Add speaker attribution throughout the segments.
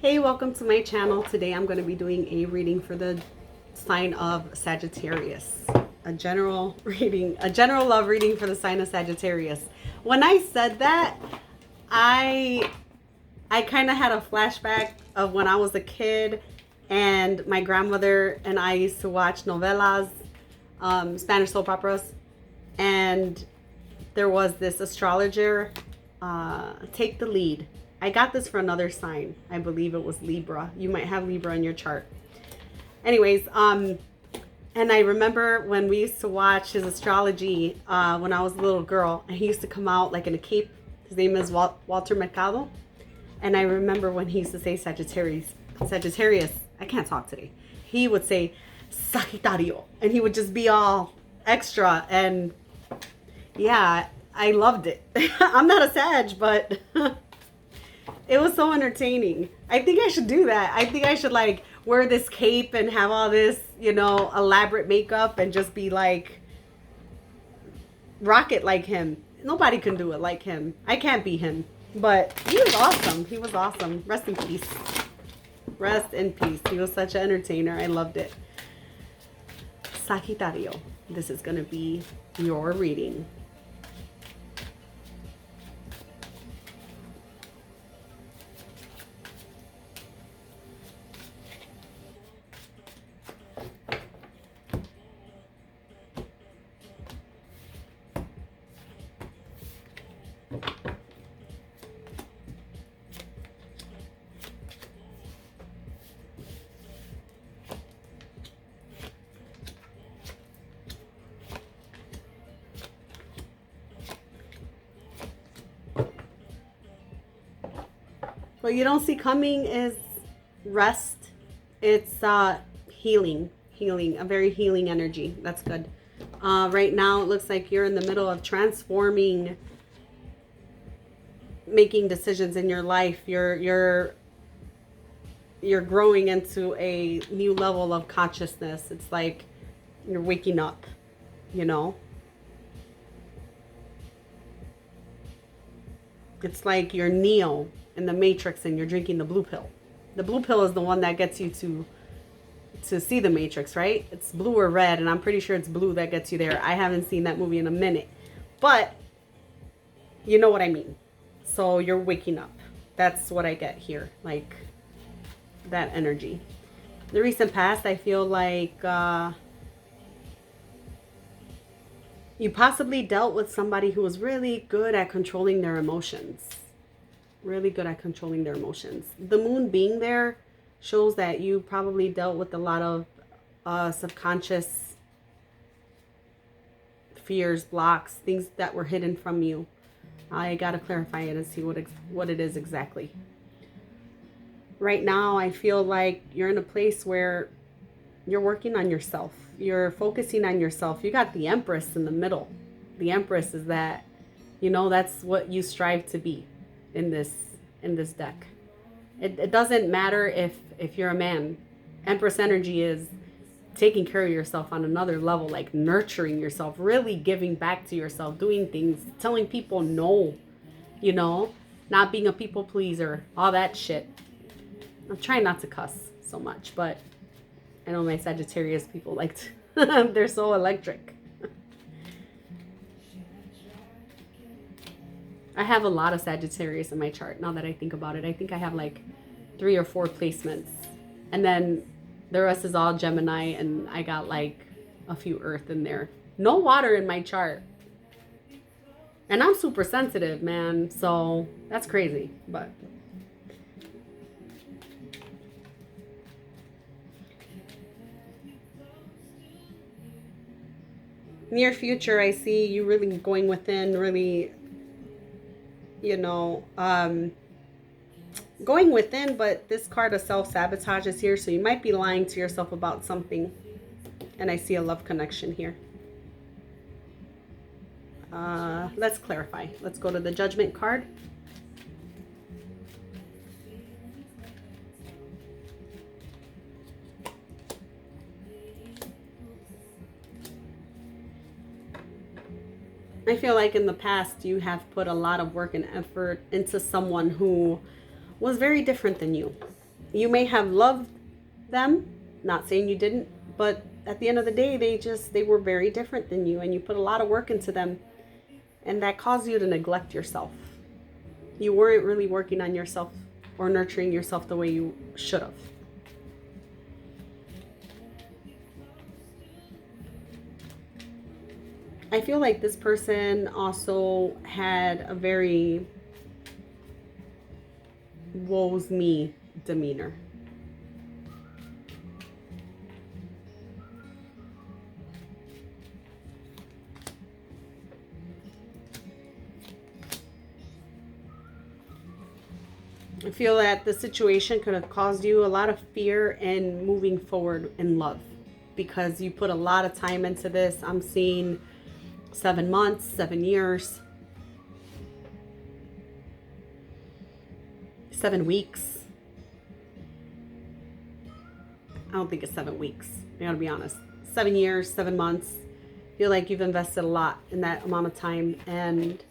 Speaker 1: Hey, welcome to my channel. Today I'm going to be doing a reading for the sign of Sagittarius. A general love reading for the sign of Sagittarius. When I said that, I kind of had a flashback of when I was a kid and my grandmother and I used to watch novelas, Spanish soap operas, and there was this astrologer, take the lead. I got this for another sign. I believe it was Libra. You might have Libra in your chart. Anyways, and I remember when we used to watch his astrology when I was a little girl, and he used to come out like in a cape. His name is Walter Mercado. And I remember when he used to say Sagittarius, I can't talk today. He would say Sagittario, and he would just be all extra. And yeah, I loved it. I'm not a Sag, but it was so entertaining. I think I should do that. I think I should like wear this cape and have all this, elaborate makeup and just be like rocket like him. Nobody can do it like him. I can't be him. But he was awesome. He was awesome. Rest in peace. Rest in peace. He was such an entertainer. I loved it. Sagittario. This is going to be your reading. What you don't see coming is rest. It's healing, a very healing energy. That's good. Right now, it looks like you're in the middle of transforming, making decisions in your life. You're growing into a new level of consciousness. It's like you're waking up, It's like you're Neo in the Matrix and you're drinking the blue pill. The blue pill is the one that gets you to see the Matrix, right? It's blue or red, and I'm pretty sure it's blue that gets you there. I haven't seen that movie in a minute, but you know what I mean. So you're waking up. That's what I get here, like that energy. The recent past, I feel like you possibly dealt with somebody who was really good at controlling their emotions. Really good at controlling their emotions. The moon being there shows that you probably dealt with a lot of subconscious fears, blocks, things that were hidden from you. I gotta clarify it and see what it is exactly. Right now, I feel like you're in a place where you're working on yourself. You're focusing on yourself. You got the Empress in the middle. The Empress is that, that's what you strive to be in this deck. It doesn't matter if you're a man. Empress energy is taking care of yourself on another level, like nurturing yourself, really giving back to yourself, doing things, telling people no, not being a people pleaser, all that shit. I'm trying not to cuss so much, but I know my Sagittarius people they're so electric. I have a lot of Sagittarius in my chart now that I think about it. I think I have like 3 or 4 placements. And then the rest is all Gemini, and I got like a few Earth in there. No water in my chart. And I'm super sensitive, man. So that's crazy. But near future, I see you really going within, really going within, but this card of self-sabotage is here, so you might be lying to yourself about something. And I see a love connection here. Let's clarify. Let's go to the Judgment card. I feel like in the past you have put a lot of work and effort into someone who was very different than you. You may have loved them, not saying you didn't, but at the end of the day, they were very different than you, and you put a lot of work into them, and that caused you to neglect yourself. You weren't really working on yourself or nurturing yourself the way you should have. I feel like this person also had a very woe's me demeanor. I feel that the situation could have caused you a lot of fear in moving forward in love because you put a lot of time into this. I'm seeing 7 months, 7 years, 7 weeks. I don't think it's 7 weeks. I gotta be honest. 7 years, 7 months. I feel like you've invested a lot in that amount of time, and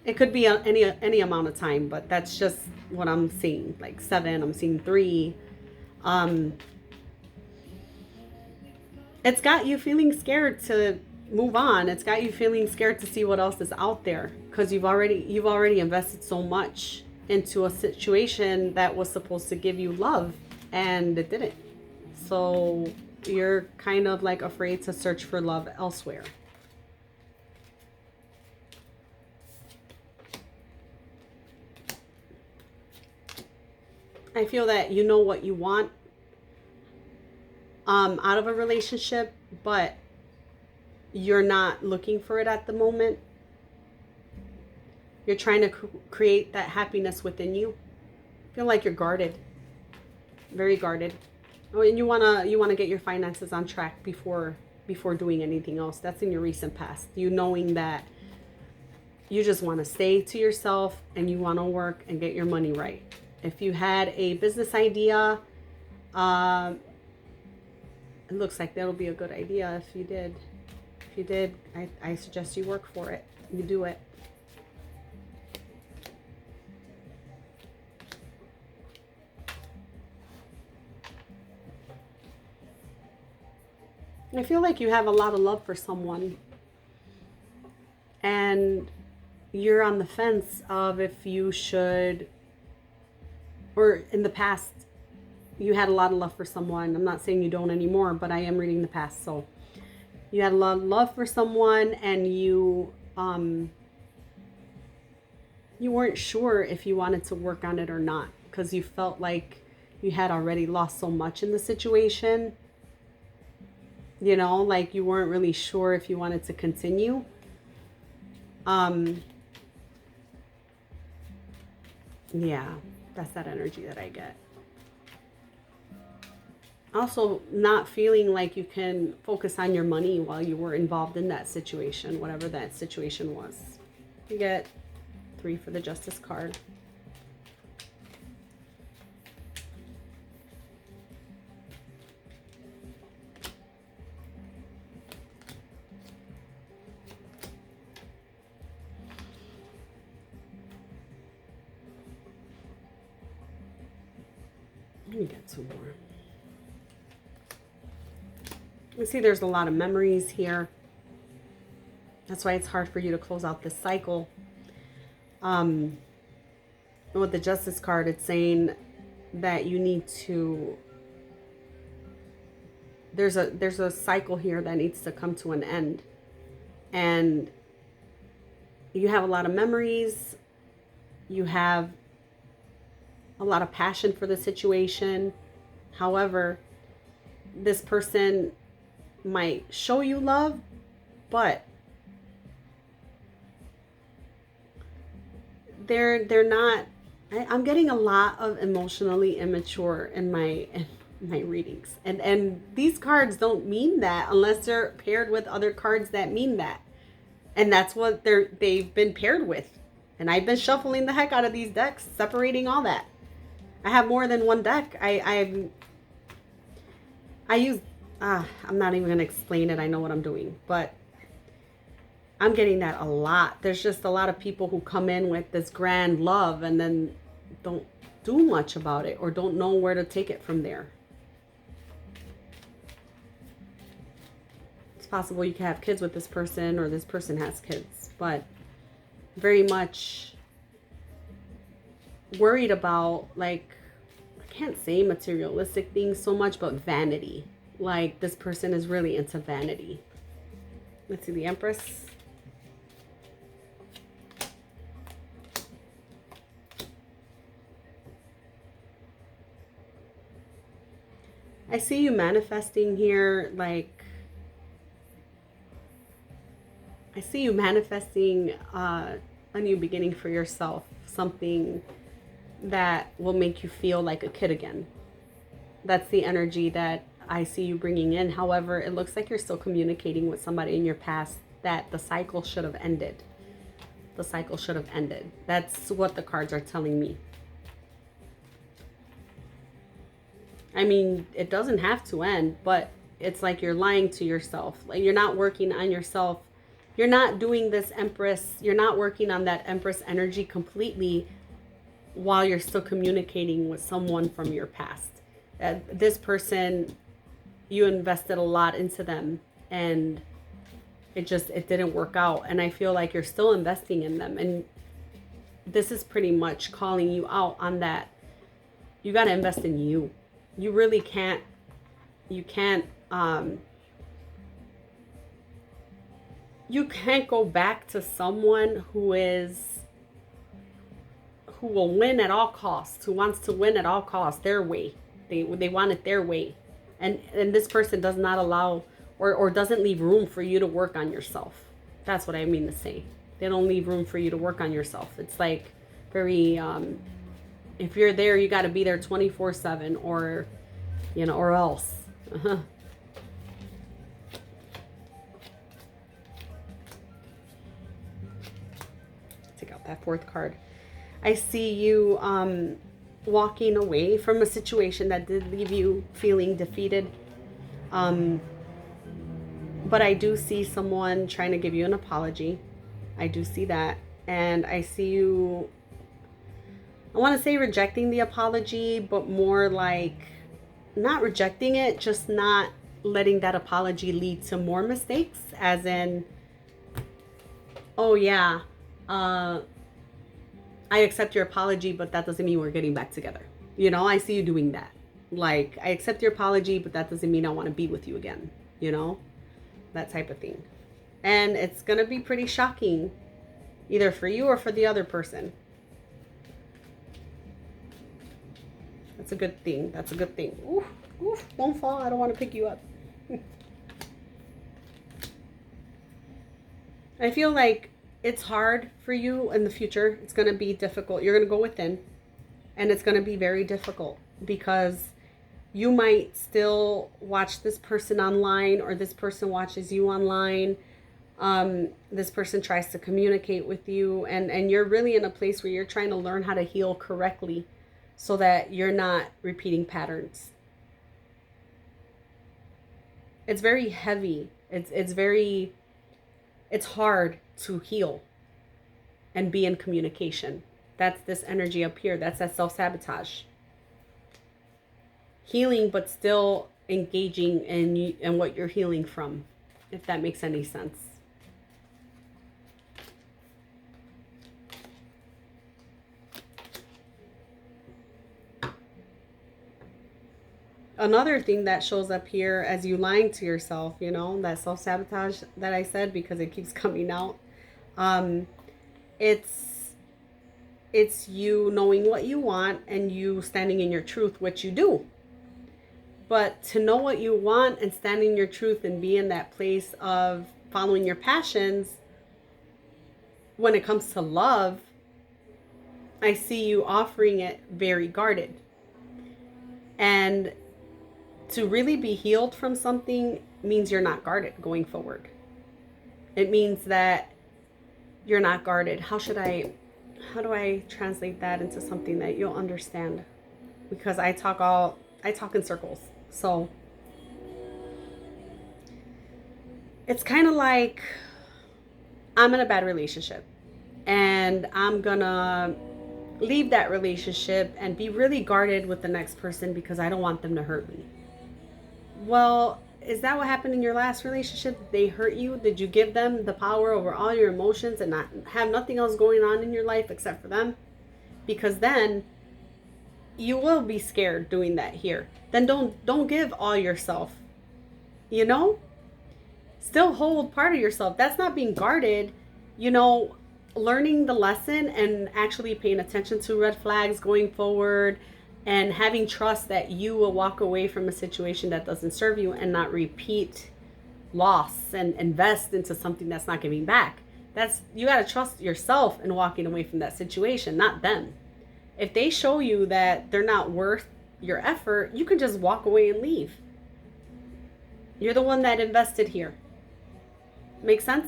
Speaker 1: it could be any amount of time, but that's just what I'm seeing. Like 7, I'm seeing 3. It's got you feeling scared to move on. It's got you feeling scared to see what else is out there because you've already invested so much into a situation that was supposed to give you love, and it didn't. So you're kind of like afraid to search for love elsewhere. I feel that you know what you want out of a relationship, but you're not looking for it at the moment. You're trying to create that happiness within you. I feel like you're guarded, very guarded. Oh, and you wanna get your finances on track before doing anything else. That's in your recent past. You knowing that you just want to stay to yourself and you want to work and get your money right. If you had a business idea, it looks like that'll be a good idea if you did. If you did, I suggest you work for it. You do it. I feel like you have a lot of love for someone, and you're on the fence of if you should, or in the past, you had a lot of love for someone. I'm not saying you don't anymore, but I am reading the past. So you had a lot of love for someone, and you weren't sure if you wanted to work on it or not because you felt like you had already lost so much in the situation. You know, like you weren't really sure if you wanted to continue. Yeah, that's that energy that I get. Also, not feeling like you can focus on your money while you were involved in that situation, whatever that situation was. You get 3 for the Justice card. Let me get 2 more. You see there's a lot of memories here. That's why it's hard for you to close out this cycle. With the Justice card, it's saying that you need to, there's a cycle here that needs to come to an end. And you have a lot of memories. You have a lot of passion for the situation. However, this person might show you love, but they're not. I'm getting a lot of emotionally immature in my readings, and these cards don't mean that unless they're paired with other cards that mean that, and that's what they've been paired with. And I've been shuffling the heck out of these decks, separating all that. I have more than one deck. I use, I'm not even going to explain it. I know what I'm doing, but I'm getting that a lot. There's just a lot of people who come in with this grand love and then do much about it or don't know where to take it from there. It's possible you can have kids with this person or this person has kids, but very much worried about, like, I can't say materialistic things so much, but vanity. Like, this person is really into vanity. Let's see, the Empress. I see you manifesting here, like, I see you manifesting a new beginning for yourself. Something that will make you feel like a kid again. That's the energy that I see you bringing in. However, it looks like you're still communicating with somebody in your past that the cycle should have ended. The cycle should have ended. That's what the cards are telling me. I mean, it doesn't have to end, but it's like you're lying to yourself. Like, you're not working on yourself. You're not doing this Empress. You're not working on that Empress energy completely while you're still communicating with someone from your past. This person, you invested a lot into them and it didn't work out. And I feel like you're still investing in them. And this is pretty much calling you out on that. You got to invest in you. You really can't, you can't go back to someone who will win at all costs, who wants to win at all costs, their way. They want it their way. And this person does not allow or doesn't leave room for you to work on yourself. That's what I mean to say. They don't leave room for you to work on yourself. It's like very, if you're there, you got to be there 24/7 or, or else. Take out that fourth card. I see you walking away from a situation that did leave you feeling defeated. But I do see someone trying to give you an apology. I do see that. And I see you, I want to say rejecting the apology, but more like not rejecting it, just not letting that apology lead to more mistakes. As in, oh yeah, I accept your apology, but that doesn't mean we're getting back together. I see you doing that. Like, I accept your apology, but that doesn't mean I want to be with you again. That type of thing. And it's going to be pretty shocking, either for you or for the other person. That's a good thing. That's a good thing. Oof, oof, don't fall. I don't want to pick you up. I feel like it's hard for you in the future. It's going to be difficult. You're going to go within, and it's going to be very difficult because you might still watch this person online, or this person watches you online. This person tries to communicate with you, and you're really in a place where you're trying to learn how to heal correctly so that you're not repeating patterns. It's very heavy. It's hard to heal and be in communication. That's this energy up here. That's that self-sabotage. Healing, but still engaging in what you're healing from, if that makes any sense. Another thing that shows up here as you lying to yourself, that self-sabotage that I said, because it keeps coming out. It's you knowing what you want and you standing in your truth, which you do. But to know what you want and stand in your truth and be in that place of following your passions, when it comes to love, I see you offering it very guarded. And to really be healed from something means you're not guarded going forward. It means that you're not guarded. How do I translate that into something that you'll understand? Because I talk in circles. So it's kind of like I'm in a bad relationship and I'm gonna leave that relationship and be really guarded with the next person because I don't want them to hurt me. Well, is that what happened in your last relationship? They hurt you? Did you give them the power over all your emotions and not have nothing else going on in your life except for them? Because then you will be scared doing that here. Then don't give all yourself. You know? Still hold part of yourself. That's not being guarded. You know, learning the lesson and actually paying attention to red flags going forward and having trust that you will walk away from a situation that doesn't serve you and not repeat loss and invest into something that's not giving back. That's, you got to trust yourself in walking away from that situation, not them. If they show you that they're not worth your effort, you can just walk away and leave. You're the one that invested here. Make sense?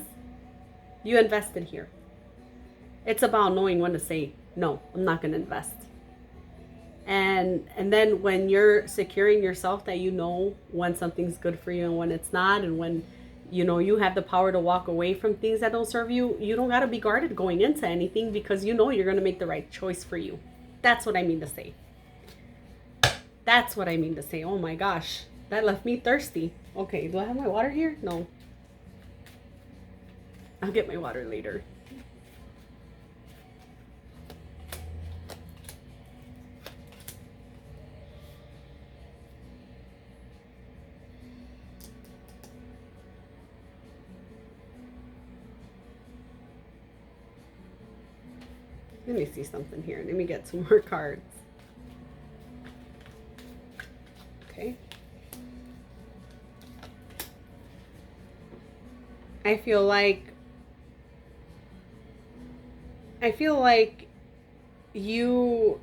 Speaker 1: You invested here. It's about knowing when to say, no, I'm not going to invest. And then when you're securing yourself that you know when something's good for you and when it's not, and when you know you have the power to walk away from things that don't serve you, you don't got to be guarded going into anything because you know you're going to make the right choice for you. That's what I mean to say. That's what I mean to say. Oh my gosh, that left me thirsty. Okay, do I have my water here? No. I'll get my water later. Let me see something here. Let me get some more cards. Okay. I feel like you,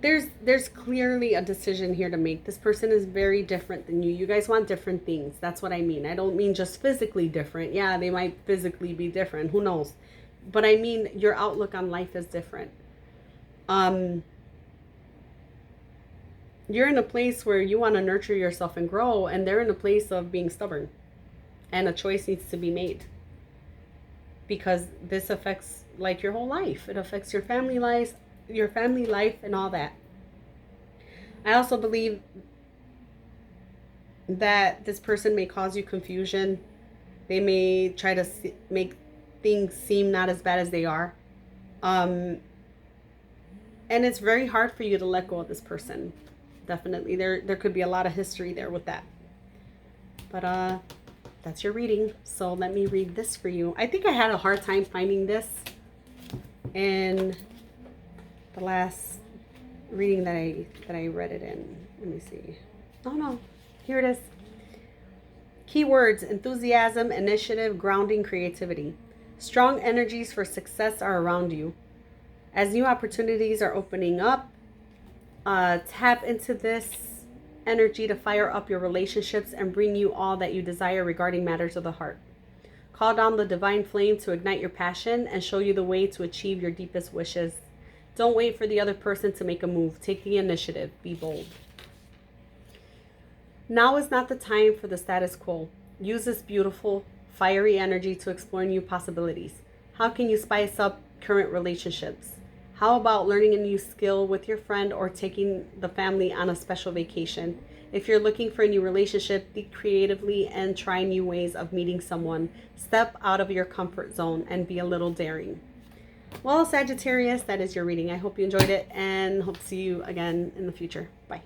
Speaker 1: there's clearly a decision here to make. This person is very different than you. You guys want different things. That's what I mean. I don't mean just physically different. Yeah, they might physically be different. Who knows? But I mean, your outlook on life is different. You're in a place where you want to nurture yourself and grow, and they're in a place of being stubborn. And a choice needs to be made. Because this affects like your whole life. It affects your family life and all that. I also believe that this person may cause you confusion. They may try to make things seem not as bad as they are. And it's very hard for you to let go of this person. Definitely. There could be a lot of history there with that. But that's your reading. So let me read this for you. I think I had a hard time finding this in the last reading that I read it in. Let me see. Oh no, here it is. Keywords: enthusiasm, initiative, grounding, creativity. Strong energies for success are around you. As new opportunities are opening up, tap into this energy to fire up your relationships and bring you all that you desire regarding matters of the heart. Call down the divine flame to ignite your passion and show you the way to achieve your deepest wishes. Don't wait for the other person to make a move. Take the initiative. Be bold. Now is not the time for the status quo. Use this beautiful, fiery energy to explore new possibilities. How can you spice up current relationships? How about learning a new skill with your friend or taking the family on a special vacation? If you're looking for a new relationship, think creatively and try new ways of meeting someone. Step out of your comfort zone and be a little daring. Well, Sagittarius, that is your reading. I hope you enjoyed it and hope to see you again in the future. Bye.